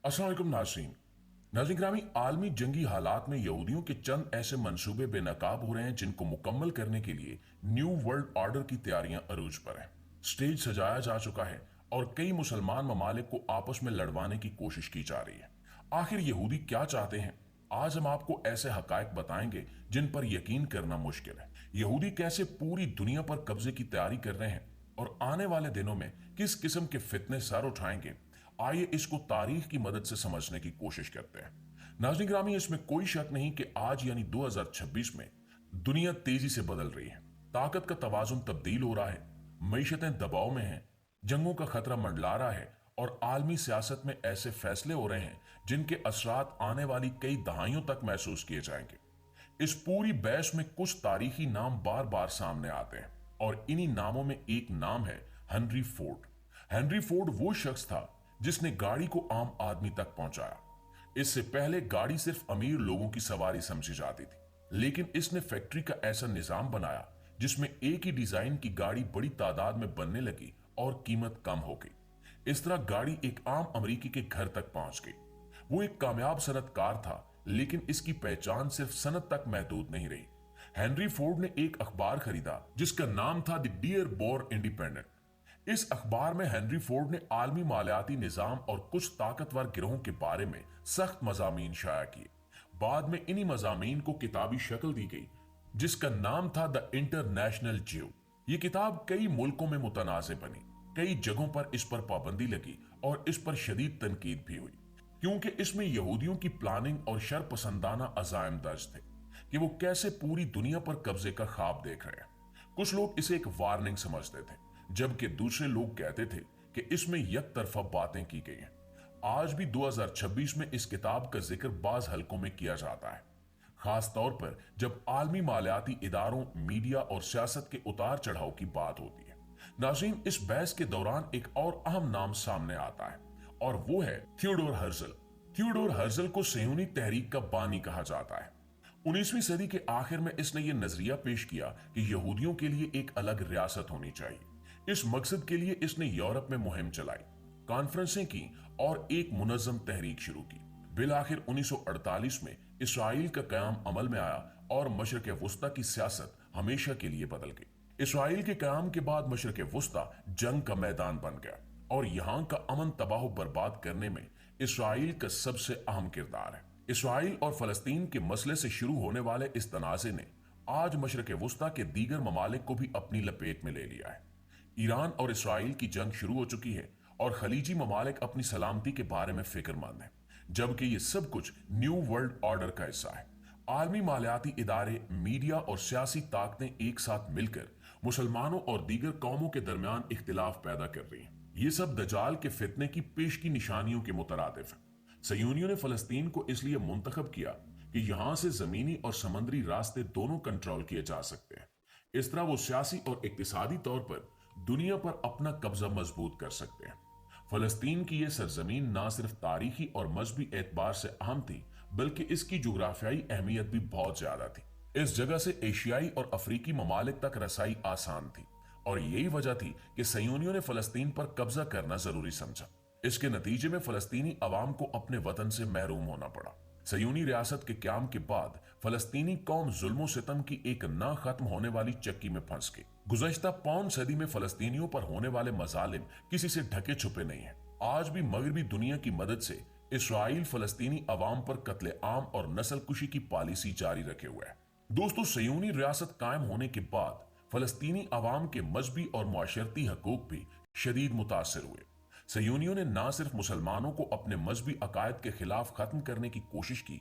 अस्सलाम वालेकुम नाज़रीन। नाज़रीन ग्रामी, आलमी जंगी हालात में यहूदियों के चंद ऐसे मंसूबे बेनकाब हो रहे हैं जिनको मुकम्मल करने के लिए न्यू वर्ल्ड ऑर्डर की तैयारियां अरूज पर हैं। स्टेज सजाया जा चुका है और कई मुसलमान ममालिक को आपस में लड़वाने की कोशिश की जा रही है। आखिर यहूदी क्या चाहते हैं? आज हम आपको ऐसे हकायक बताएंगे जिन पर यकीन करना मुश्किल है। यहूदी कैसे पूरी दुनिया पर कब्जे की तैयारी कर रहे हैं और आने वाले दिनों में किस किस्म के फितने सर उठाएंगे। आइए इसको तारीख की मदद से समझने की कोशिश करते हैं। नाज़रीन ग्रामी, इसमें कोई शक नहीं कि आज यानी 2026 में दुनिया तेजी से बदल रही है। ताकत का तवाजुन तब्दील हो रहा है, मईशतें दबाव में हैं, जंगों का खतरा मंडला रहा है और आलमी सियासत में ऐसे फैसले हो रहे हैं जिनके असरात आने वाली कई दहाइयों तक महसूस किए जाएंगे। इस पूरी बहस में कुछ तारीखी नाम बार बार सामने आते हैं और इन्हीं नामों में एक नाम है हेनरी फोर्ड। हेनरी फोर्ड वो शख्स था जिसने गाड़ी को आम आदमी तक पहुंचाया। इससे पहले गाड़ी सिर्फ अमीर लोगों की सवारी समझी जाती थी, लेकिन इसने फैक्ट्री का ऐसा निजाम बनाया जिसमें एक ही डिजाइन की गाड़ी बड़ी तादाद में बनने लगी और कीमत कम हो गई। इस तरह गाड़ी एक आम अमरीकी के घर तक पहुंच गई। वो एक कामयाब सनतकार था, लेकिन इसकी पहचान सिर्फ सनत तक महदूद नहीं रही। हेनरी फोर्ड ने एक अखबार खरीदा जिसका नाम था द डियर बोर इंडिपेंडेंट। इस अखबार में हेनरी फोर्ड ने आलमी मालियाती निजाम और कुछ ताकतवर गिरोहों के बारे में सख्त मजामीन शाया किए। बाद में इन्हीं मजामीन को किताबी शक्ल दी गई जिसका नाम था द इंटरनेशनल ज्यू। ये किताब कई मुल्कों में मुतनाज़ बनी, कई जगहों पर इस पर पाबंदी लगी और इस पर शदीद तनकीद भी हुई, क्योंकि इसमें यहूदियों की प्लानिंग और शरपसंदाना अज़ाइम दर्ज थे कि वो कैसे पूरी दुनिया पर कब्जे का ख्वाब देख रहे हैं। कुछ लोग इसे एक वार्निंग समझते थे, जबकि दूसरे लोग कहते थे कि इसमें यकतरफा बातें की गई हैं। आज भी 2026 में इस किताब का जिक्र बाज हलकों में किया जाता है, खास तौर पर जब आलमी मालियाती इदारों, मीडिया और सियासत के उतार चढ़ाव की बात होती है। नाज़रीन, इस बहस के दौरान एक और अहम नाम सामने आता है और वो है थियोडोर हर्जल। थियोडोर हर्जल को सयूनी तहरीक का बानी कहा जाता है। 19वीं सदी के आखिर में इसने ये नजरिया पेश किया कि यहूदियों के लिए एक अलग रियासत होनी चाहिए। इस मकसद के लिए इसने यूरोप में मुहिम चलाई, कॉन्फ्रेंसें की और एक मुनज़्ज़म तहरीक शुरू की। बिलाखिर 1948 में इसराइल का कयाम अमल में आया और मशरक़ वुस्ता की सियासत हमेशा के लिए बदल गई। इसराइल के कयाम के बाद मशरक़ वुस्ता जंग का मैदान बन गया और यहाँ का अमन तबाह बर्बाद करने में इसराइल का सबसे अहम किरदार है। इसराइल और फलस्तीन के मसले से शुरू होने वाले इस तनाज़े ने आज मशरक़ वुस्ता के दीगर ममालिक को भी अपनी लपेट में ले लिया है। ईरान और इसराइल की जंग शुरू हो चुकी है और खलीजी ममालिक अपनी सलामती के बारे में फिक्रमंद हैं, जबकि ये सब कुछ न्यू वर्ल्ड ऑर्डर का हिस्सा है। आलमी मालियाती इदारे, मीडिया और सियासी ताकतें एक साथ मिलकर मुसलमानों और दीगर कौमों के दरमियान इख्तिलाफ पैदा कर रही हैं। ये सब दजाल के फितने की पेश की निशानियों के मुतरादिफ है। सयूनियों ने फलस्तीन को इसलिए मुंतखब किया कि यहां से जमीनी और समंदरी रास्ते दोनों कंट्रोल किए जा सकते हैं। इस तरह वो सियासी और इक्तिसादी तौर पर दुनिया पर अपना कब्जा मजबूत कर सकते हैं। फलस्तीन की यह सरजमीन ना सिर्फ तारीखी और मजहबी एतबार से अहम थी, बल्कि इसकी जुग्राफियाई अहमियत भी बहुत ज्यादा थी। इस जगह से एशियाई और अफ्रीकी ममालिक तक रसाई आसान थी और यही वजह थी कि सयूनियों ने फलस्तीन पर कब्जा करना जरूरी समझा। इसके नतीजे में फलस्तीनी अवाम को अपने वतन से महरूम होना पड़ा। सयूनी रियासत के क्याम के बाद फलस्तीनी कौम जुल्मो सितम की एक ना खत्म होने वाली चक्की में फंस गई। गुज़श्ता पौन सदी में फलस्तीनियों पर होने वाले मजालिम किसी से ढके छुपे नहीं है। आज भी मगरबी दुनिया की मदद से इसराइल फलस्तीनी अवाम पर कत्ले आम और नस्ल कुशी की पॉलिसी जारी रखे हुए है। दोस्तों, सयूनी रियासत कायम होने के बाद फलस्तीनी अवाम के मजहबी और मुआशरती हकूक भी शदीद मुतासर हुए। सयूनियों ने न सिर्फ मुसलमानों को अपने मजहबी अकायद के खिलाफ खत्म करने की कोशिश की,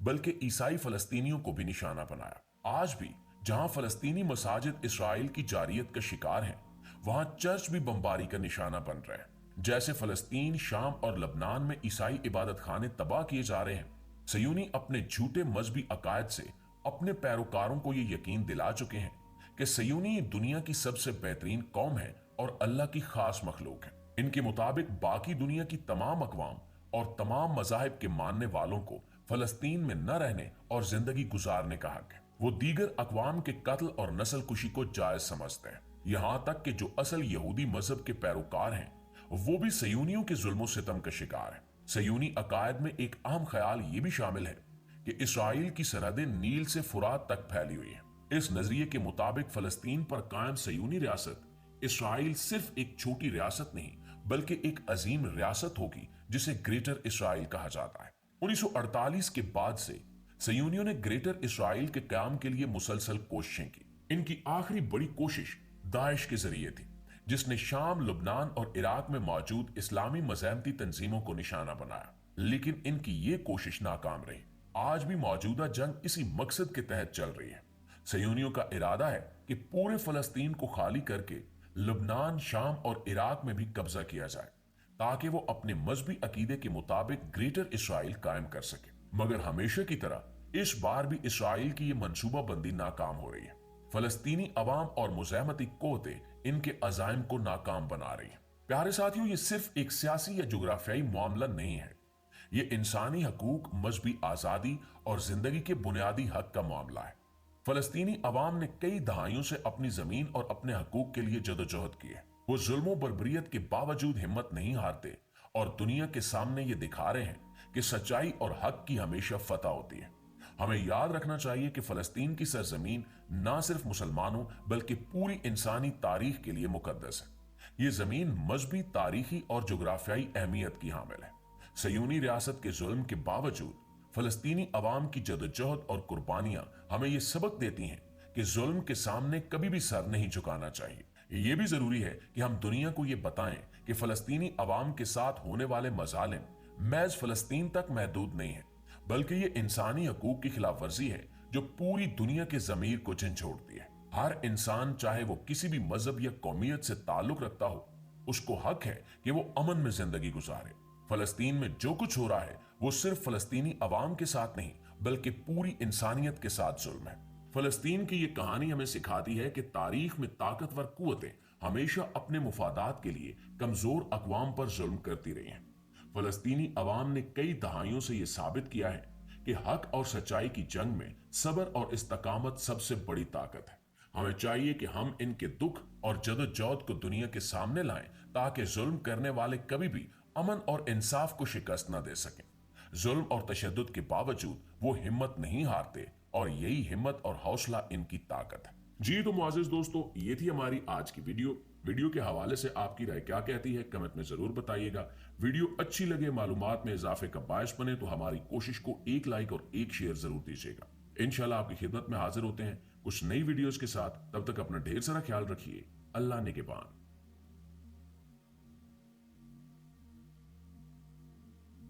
बल्कि ईसाई फलस्तीनियों को भी निशाना बनाया। आज भी जहां फलस्तीनी मसाजिद इसराइल की जारियत का शिकार हैं, वहां चर्च भी बमबारी का निशाना बन रहे हैं। जैसे फलस्तीन, शाम और लबनान में ईसाई इबादत खाने तबाह किए जा रहे हैं, सयूनी अपने झूठे मजहबी अकायद से अपने पैरोकारों को ये यकीन दिला चुके हैं कि सयूनी दुनिया की सबसे बेहतरीन कौम है और अल्लाह की खास मखलूक है। इनके मुताबिक बाकी दुनिया की तमाम अक़वाम और तमाम मज़ाहिब के मानने वालों को फलस्तीन में न रहने और जिंदगी गुजारने का हक है। वो दीगर अक़वाम के कत्ल और नस्ल कुशी को जायज समझते हैं। यहां तक कि जो असल यहूदी मजहब के पैरोकार हैं, वो भी सयूनियों के जुल्मो सितम का शिकार है। सयूनी अकायद में एक अहम ख्याल ये भी शामिल है कि इसराइल की सरहदें नील से फुरात तक फैली हुई हैं। इस नजरिए के मुताबिक फलस्तीन पर कायम सयूनी रियासत इसराइल सिर्फ एक छोटी रियासत नहीं बल्कि एक अजीम रियासत होगी जिसे ग्रेटर इसराइल कहा जाता है। 1948 के बाद से सयूनियों ने ग्रेटर इसराइल के कायम के लिए मुसलसल कोशिशें की। इनकी आखिरी बड़ी कोशिश दाइश के जरिए थी, जिसने शाम, लुबनान और इराक में मौजूद इस्लामी मज़हमती तंजीमों को निशाना बनाया, लेकिन इनकी ये कोशिश नाकाम रही। आज भी मौजूदा जंग इसी मकसद के तहत चल रही है। सयूनियों का इरादा है कि पूरे फलस्तीन को खाली करके लुबनान, शाम और इराक में भी कब्जा किया जाए ताकि वो अपने मजहबी अकीदे के मुताबिक ग्रेटर इसराइल कायम कर सके। मगर हमेशा की तरह इस बार भी इसराइल की ये मंसूबाबंदी नाकाम हो रही है। फलस्तीनी अवाम और मुज़ाहमती क़ुव्वतें इनके अज़ाइम को नाकाम बना रही हैं। प्यारे साथियों, ये सिर्फ एक सियासी या जुग्राफियाई मामला नहीं है, ये इंसानी हकूक, मजहबी आज़ादी और जिंदगी के बुनियादी हक का मामला है। फलस्तीनी अवाम ने कई दहाइयों से अपनी जमीन और अपने हकूक के लिए जदोजहद की है। वो जुल्म बर्बरियत के बावजूद हिम्मत नहीं हारते और दुनिया के सामने ये दिखा रहे हैं कि सच्चाई और हक की हमेशा फतह होती है। हमें याद रखना चाहिए कि फलस्तीन की सरजमीन ना सिर्फ मुसलमानों बल्कि पूरी इंसानी तारीख के लिए मुकद्दस है। ये जमीन मजहबी, तारीखी और जुग्राफियाई अहमियत की हामिल है। सयूनी रियासत के जुल्म के बावजूद फलस्तीनी अवाम की जदोजहद और कुर्बानियां हमें यह सबक देती हैं कि जुल्म के सामने कभी भी सर नहीं झुकाना चाहिए। यह भी जरूरी है कि हम दुनिया को यह बताएं कि फलस्तीनी अवाम के साथ होने वाले मजालिम महज फलस्तीन तक महदूद नहीं है, बल्कि ये इंसानी हकूक की खिलाफ वर्जी है जो पूरी दुनिया के जमीर को झंझोड़ती है। हर इंसान, चाहे वो किसी भी मजहब या कौमियत से ताल्लुक रखता हो, उसको हक है कि वो अमन में जिंदगी गुजारे। फलस्तीन में जो कुछ हो रहा है वो सिर्फ फलस्तीनी अवाम के साथ नहीं बल्कि पूरी इंसानियत के साथ जुल्म है। फलस्तीन की ये कहानी हमें सिखाती है कि तारीख में ताकतवर कुव्वतें हमेशा अपने मुफादात के लिए कमजोर अक़वाम पर जुल्म करती रही हैं। फलस्तीनी अवाम ने कई दहाइयों से यह साबित किया है कि हक और सच्चाई की जंग में सब्र और इस्तकामत सबसे बड़ी ताकत है। हमें चाहिए कि हम इनके दुख और जदोजहद को दुनिया के सामने लाएं ताकि जुल्म करने वाले कभी भी अमन और इंसाफ को शिकस्त न दे सकें। जुल्म और तशद्दुद के बावजूद वो हिम्मत नहीं हारते और यही हिम्मत और हौसला इनकी ताकत है। जी तो मुआज़िज़ दोस्तों, ये थी हमारी आज की वीडियो के हवाले से आपकी राय क्या कहती है कमेंट में जरूर बताइएगा। वीडियो अच्छी लगे, मालूमात में इजाफे का बायस बने तो हमारी कोशिश को एक लाइक और एक शेयर जरूर दीजिएगा। इंशाल्लाह आपकी खिदमत में हाजिर होते हैं कुछ नई वीडियोस के साथ। तब तक अपना ढेर सारा ख्याल रखिए। अल्लाह निगहबान।